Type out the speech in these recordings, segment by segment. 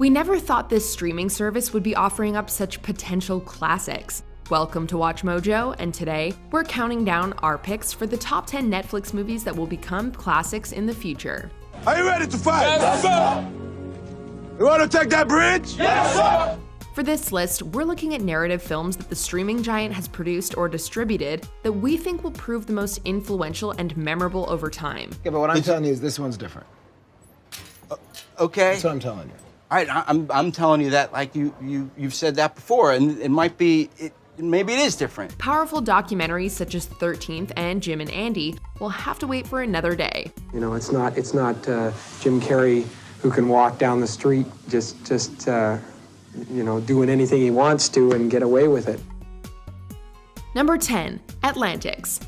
We never thought this streaming service would be offering up such potential classics. Welcome to WatchMojo, and today, we're counting down our picks for the top 10 Netflix movies that will become classics in the future. Are you ready to fight? Yes, sir! You want to take that bridge? Yes, sir! For this list, we're looking at narrative films that the streaming giant has produced or distributed that we think will prove the most influential and memorable over time. Yeah, but what I'm telling you is this one's different. Okay. That's what I'm telling you. All right, I'm telling you that like you've said that before, and it might be, maybe it is different. Powerful documentaries such as 13th and Jim and Andy will have to wait for another day. You know, it's not Jim Carrey who can walk down the street just doing anything he wants to and get away with it. Number 10, Atlantics.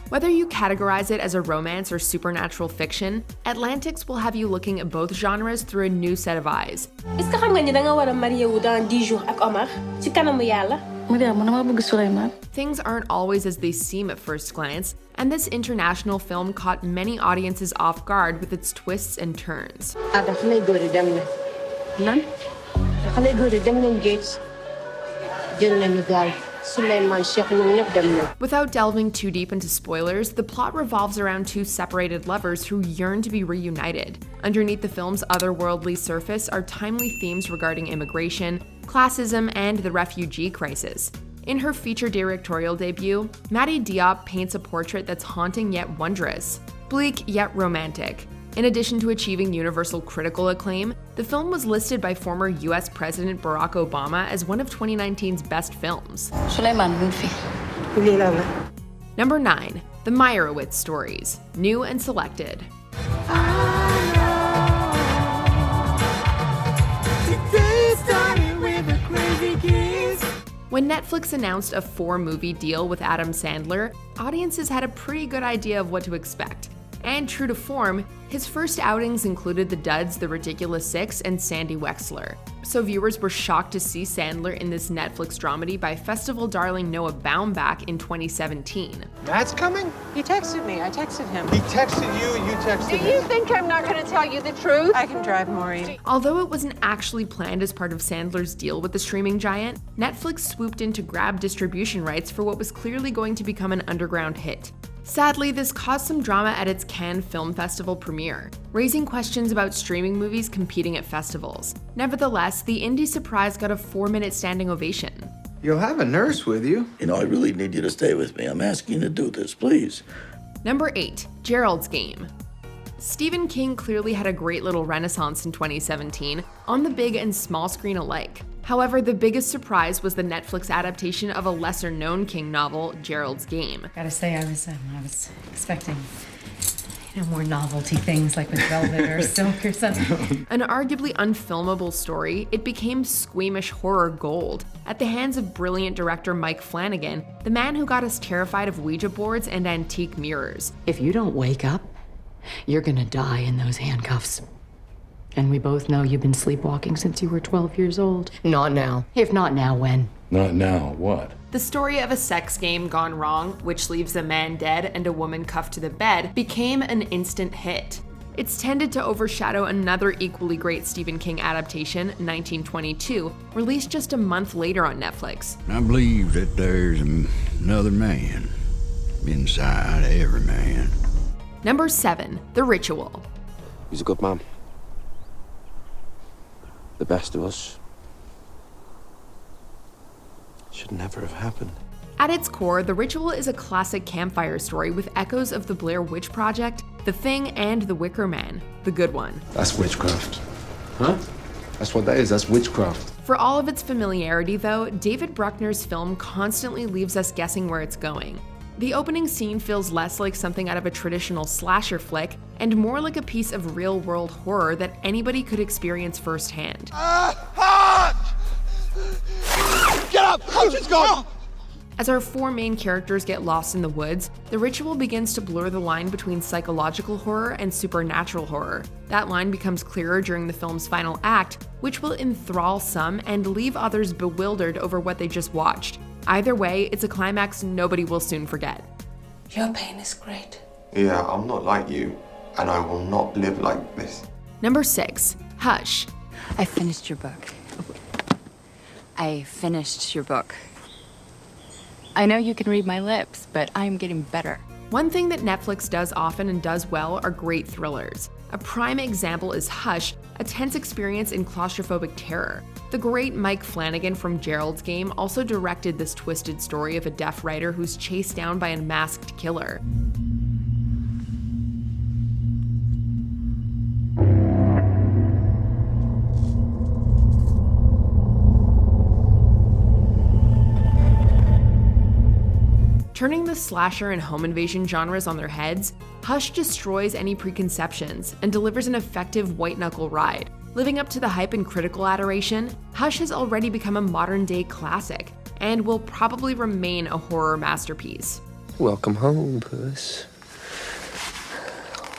Whether you categorize it as a romance or supernatural fiction, Atlantics will have you looking at both genres through a new set of eyes. Est-ce que xam nga ni da nga war a marié wu dans 10 jours ak Omar ci kanamu Yàlla? Mariama, dama bëgg Suleymaan. Things aren't always as they seem at first glance, and this international film caught many audiences off guard with its twists and turns. Ada xale góor yi dem na. Lan? Xale góor yi dem nañ géej. Jël nañu gaal. Without delving too deep into spoilers, the plot revolves around two separated lovers who yearn to be reunited. Underneath the film's otherworldly surface are timely themes regarding immigration, classism, and the refugee crisis. In her feature directorial debut, Mati Diop paints a portrait that's haunting yet wondrous, bleak yet romantic. In addition to achieving universal critical acclaim, the film was listed by former US President Barack Obama as one of 2019's best films. Suleymaan mu ngi fi. Number 9, The Meyerowitz Stories, new and selected. When Netflix announced a 4-movie deal with Adam Sandler, audiences had a pretty good idea of what to expect. And true to form, his first outings included the duds The Ridiculous Six and Sandy Wexler. So viewers were shocked to see Sandler in this Netflix dramedy by festival darling Noah Baumbach in 2017. Matt's coming? He texted me. I texted him. He texted you, and you texted him. Do you think I'm not going to tell you the truth? I can drive, Maureen. Although it wasn't actually planned as part of Sandler's deal with the streaming giant, Netflix swooped in to grab distribution rights for what was clearly going to become an underground hit. Sadly, this caused some drama at its Cannes Film Festival premiere, raising questions about streaming movies competing at festivals. Nevertheless, the indie surprise got a 4-minute standing ovation. You'll have a nurse with you. You know, I really need you to stay with me. I'm asking you to do this, please. Number 8, Geralds Game. Stephen King clearly had a great little renaissance in 2017, on the big and small screen alike. However, the biggest surprise was the Netflix adaptation of a lesser-known King novel, Geralds Game. Gotta say, I was expecting, more novelty things like with Velvet or Silk or something. An arguably unfilmable story, it became squeamish horror gold at the hands of brilliant director Mike Flanagan, the man who got us terrified of Ouija boards and antique mirrors. If you don't wake up, you're gonna die in those handcuffs. And we both know you've been sleepwalking since you were 12 years old. Not now. If not now, when? Not now, what? The story of a sex game gone wrong, which leaves a man dead and a woman cuffed to the bed, became an instant hit. It's tended to overshadow another equally great Stephen King adaptation, 1922, released just a month later on Netflix. I believe that there's another man inside every man. Number 7, The Ritual. He's a good man. The best of us. Should never have happened. At its core, The Ritual is a classic campfire story with echoes of the Blair Witch Project, The Thing, and The Wicker Man, the good one. That's witchcraft. Huh? That's what that is. That's witchcraft. For all of its familiarity, though, David Bruckner's film constantly leaves us guessing where it's going. The opening scene feels less like something out of a traditional slasher flick and more like a piece of real-world horror that anybody could experience firsthand. Get up! Coach is gone! As our 4 main characters get lost in the woods, The Ritual begins to blur the line between psychological horror and supernatural horror. That line becomes clearer during the film's final act, which will enthrall some and leave others bewildered over what they just watched. Either way, it's a climax nobody will soon forget. Your pain is great. Yeah, I'm not like you, and I will not live like this. Number 6, Hush. I finished your book. I finished your book. I know you can read my lips, but I'm getting better. One thing that Netflix does often and does well are great thrillers. A prime example is Hush, a tense experience in claustrophobic terror. The great Mike Flanagan from Geralds Game also directed this twisted story of a deaf writer who's chased down by a masked killer. Turning the slasher and home invasion genres on their heads, Hush destroys any preconceptions and delivers an effective white-knuckle ride. Living up to the hype and critical adoration, Hush has already become a modern-day classic and will probably remain a horror masterpiece. Welcome home, Puss.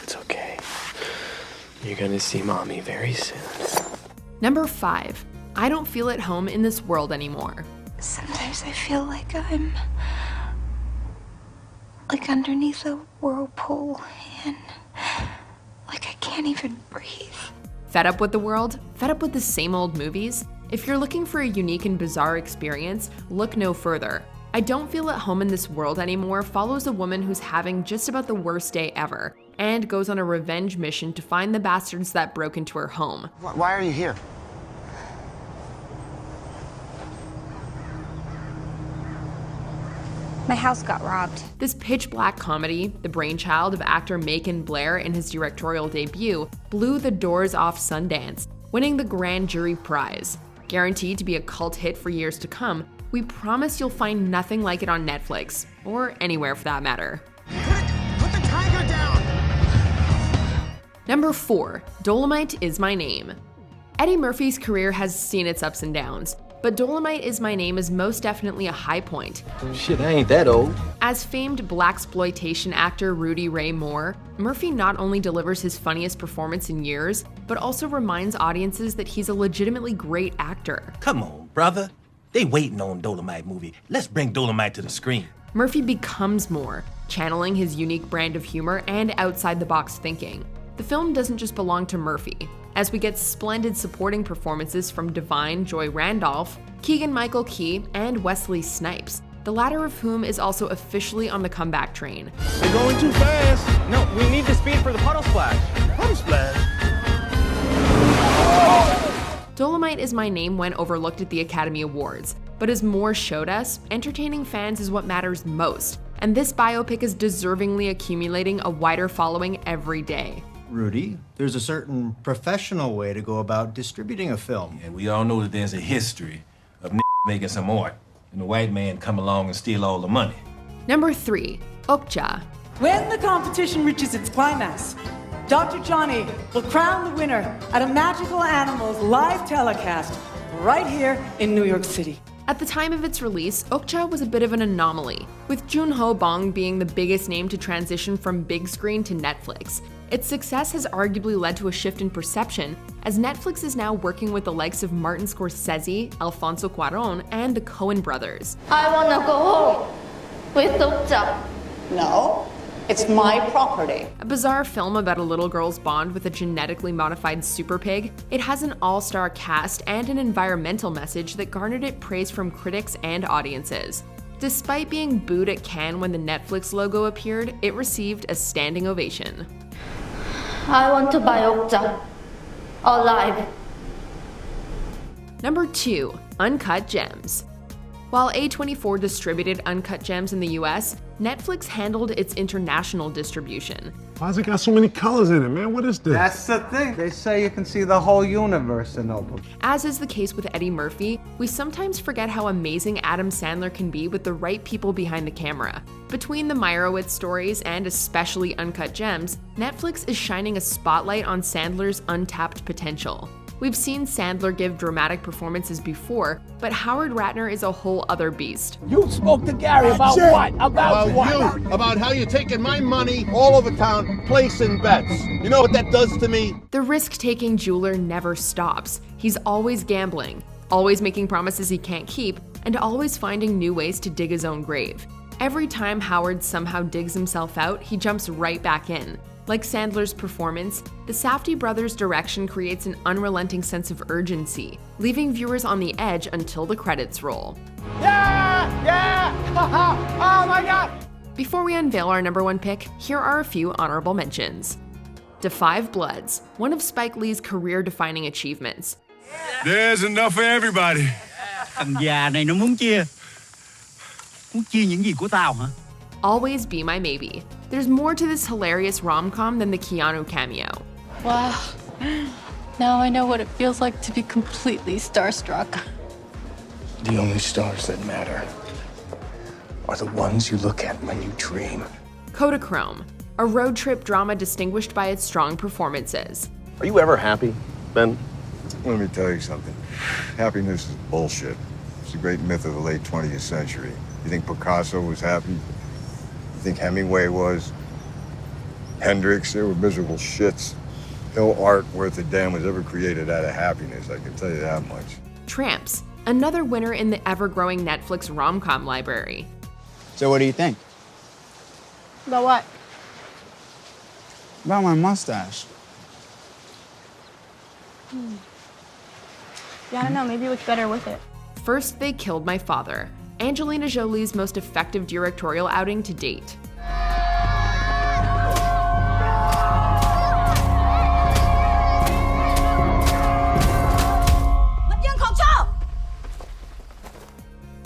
It's okay. You're gonna see Mommy very soon. Number 5. I don't feel at home in this world anymore. Sometimes I feel like I'm underneath a whirlpool and like I can't even breathe. Fed up with the world? Fed up with the same old movies? If you're looking for a unique and bizarre experience, look no further. I Don't Feel at Home in This World Anymore follows a woman who's having just about the worst day ever and goes on a revenge mission to find the bastards that broke into her home. Why are you here? My house got robbed. This pitch-black comedy, the brainchild of actor Macon Blair in his directorial debut, blew the doors off Sundance, winning the Grand Jury Prize. Guaranteed to be a cult hit for years to come, we promise you'll find nothing like it on Netflix, or anywhere for that matter. Put the tiger down! Number 4. Dolomite Is My Name. Eddie Murphy's career has seen its ups and downs, but Dolomite Is My Name is most definitely a high point. Shit, I ain't that old. As famed blaxploitation actor Rudy Ray Moore, Murphy not only delivers his funniest performance in years, but also reminds audiences that he's a legitimately great actor. Come on, brother. They waiting on Dolomite movie. Let's bring Dolomite to the screen. Murphy becomes Moore, channeling his unique brand of humor and outside-the-box thinking. The film doesn't just belong to Murphy, as we get splendid supporting performances from Divine Joy Randolph, Keegan-Michael Key, and Wesley Snipes, the latter of whom is also officially on the comeback train. They're going too fast. No, we need the speed for the puddle splash. Puddle splash? Dolomite Is My Name went overlooked at the Academy Awards, but as Moore showed us, entertaining fans is what matters most, and this biopic is deservingly accumulating a wider following every day. Rudy, there's a certain professional way to go about distributing a film. And we all know that there's a history of making some art, and the white man come along and steal all the money. Number 3. Okja. When the competition reaches its climax, Dr. Johnny will crown the winner at a Magical Animals live telecast right here in New York City. At the time of its release, Okja was a bit of an anomaly, with Joon-ho Bong being the biggest name to transition from big screen to Netflix. Its success has arguably led to a shift in perception, as Netflix is now working with the likes of Martin Scorsese, Alfonso Cuarón, and the Coen brothers. I wanna go home with Okja. No, it's my property. A bizarre film about a little girl's bond with a genetically modified super pig, it has an all-star cast and an environmental message that garnered it praise from critics and audiences. Despite being booed at Cannes when the Netflix logo appeared, it received a standing ovation. I want to buy Okja. Alive. Number 2. Uncut Gems. While A24 distributed Uncut Gems in the US, Netflix handled its international distribution. Why's it got so many colors in it, man? What is this? That's the thing. They say you can see the whole universe in Opal. As is the case with Eddie Murphy, we sometimes forget how amazing Adam Sandler can be with the right people behind the camera. Between the Meyerowitz stories and especially Uncut Gems, Netflix is shining a spotlight on Sandler's untapped potential. We've seen Sandler give dramatic performances before, but Howard Ratner is a whole other beast. You spoke to Gary about what? About what? You. About how you're taking my money all over town, placing bets. You know what that does to me? The risk-taking jeweler never stops. He's always gambling, always making promises he can't keep, and always finding new ways to dig his own grave. Every time Howard somehow digs himself out, he jumps right back in. Like Sandler's performance, the Safdie brothers' direction creates an unrelenting sense of urgency, leaving viewers on the edge until the credits roll. Yeah! Oh my God! Before we unveil our number 1 pick, here are a few honorable mentions. Da 5 Bloods, one of Spike Lee's career-defining achievements. There's enough for everybody. Thằng già này nó muốn chia những gì của tao hả? Always Be My Maybe. There's more to this hilarious rom-com than the Keanu cameo. Wow. Now I know what it feels like to be completely starstruck. The only stars that matter are the ones you look at when you dream. Kodachrome, a road trip drama distinguished by its strong performances. Are you ever happy, Ben? Let me tell you something. Happiness is bullshit. It's a great myth of the late 20th century. You think Picasso was happy? You think Hemingway was? Hendrix, they were miserable shits. No art worth a damn was ever created out of happiness, I can tell you that much. Tramps, another winner in the ever-growing Netflix rom-com library. So what do you think? About what? About my mustache. Yeah, I don't know. Maybe it looks better with it. First They Killed My Father, Angelina Jolie's most effective directorial outing to date.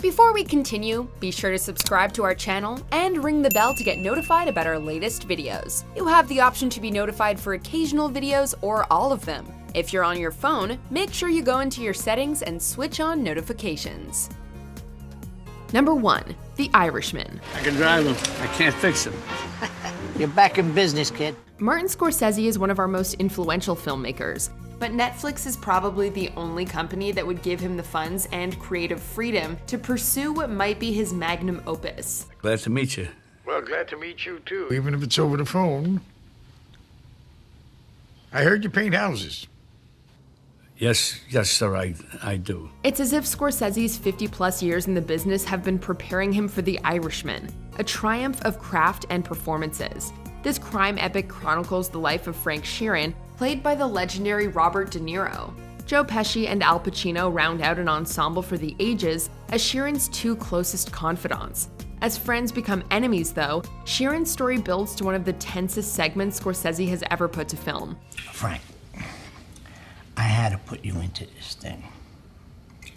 Before we continue, be sure to subscribe to our channel and ring the bell to get notified about our latest videos. You have the option to be notified for occasional videos or all of them. If you're on your phone, make sure you go into your settings and switch on notifications. Number 1, The Irishman. I can drive him. I can't fix him. You're back in business, kid. Martin Scorsese is one of our most influential filmmakers, but Netflix is probably the only company that would give him the funds and creative freedom to pursue what might be his magnum opus. Glad to meet you. Well, glad to meet you, too. Even if it's over the phone. I heard you paint houses. Yes, sir, I do. It's as if Scorsese's 50-plus years in the business have been preparing him for The Irishman, a triumph of craft and performances. This crime epic chronicles the life of Frank Sheeran, played by the legendary Robert De Niro. Joe Pesci and Al Pacino round out an ensemble for the ages as Sheeran's 2 closest confidants. As friends become enemies, though, Sheeran's story builds to one of the tensest segments Scorsese has ever put to film. Frank, I had to put you into this thing,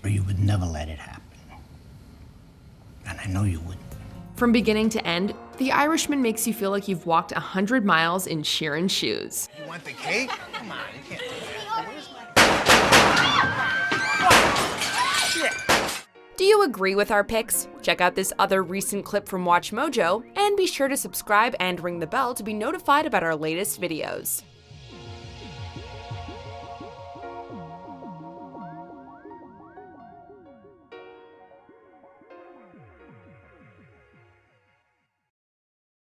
or you would never let it happen. And I know you wouldn't. From beginning to end, The Irishman makes you feel like you've walked 100 miles in Sheeran's shoes. You want the cake? Come on, you can't do that. Where's my... Do you agree with our picks? Check out this other recent clip from WatchMojo, and be sure to subscribe and ring the bell to be notified about our latest videos.